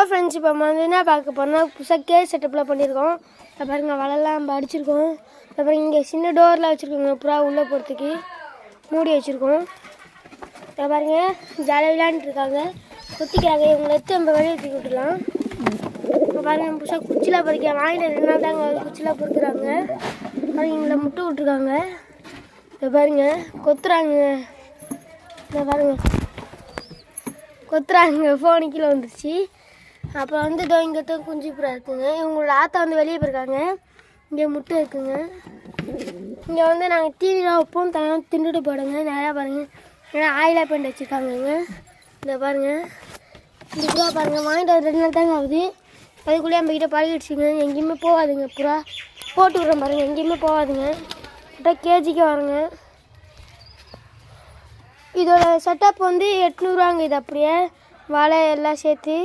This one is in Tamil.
ஃப்ரெண்ட்ஸ் இப்போ வந்து என்ன பார்க்க போனால் புதுசாக கேஸ் செட்டப்பில் பண்ணியிருக்கோம். பாருங்கள் வலைலாம் நம்ம அடிச்சிருக்கோம். அப்புறம் இங்கே சின்ன டோரில் வச்சுருக்கோங்க புறா உள்ளே போகிறதுக்கு மூடி வச்சுருக்கோம். பாருங்க ஜாலியாக விளையாண்டுருக்காங்க, கொத்திக்கிறாங்க. இவங்களை எடுத்து நம்ம வெளியே தூக்கி விட்டுலாம். இப்போ பாருங்கள் புதுசாக குச்சிலாம் பறிக்க வாங்கிட்டு 2 நாள் தாங்க குச்சிலாம் பொறுக்கிறாங்க. பாருங்க இவங்களை முட்டை விட்ருக்காங்க. இதை பாருங்க கொத்துறாங்க. இதை பாருங்க கொத்துறாங்க. ஃபோனு கீழே வந்துருச்சு. அப்புறம் வந்து இதோ இங்கே தான் குஞ்சு புறா இருக்குங்க. இவங்களோட ஆத்தா வந்து வெளியே போயிருக்காங்க. இங்கே முட்டை இருக்குங்க. இங்கே வந்து நாங்கள் தீனிலாம் வைப்போம், தனியாக திண்டுட்டு போடுங்க. நிறையா பாருங்கள் ஏன்னா ஆயிலாக பெயிண்ட் வச்சுருக்காங்கங்க. இந்த பாருங்கள் இந்த புறா பாருங்கள் வாங்கிட்டு 2 நாள் தாங்க ஆகுது. அதுக்குள்ளேயே நம்மக்கிட்ட பழகிடுச்சுங்க. எங்கேயுமே போகாதுங்க புறா. போட்டு விட்றேன் பாருங்கள், எங்கேயுமே போகாதுங்க. கிட்ட கேஜிக்கு வருங்க. இதோட செட்டப் வந்து 800ரூவாங்க. இது அப்படியே வலை எல்லாம் சேர்த்து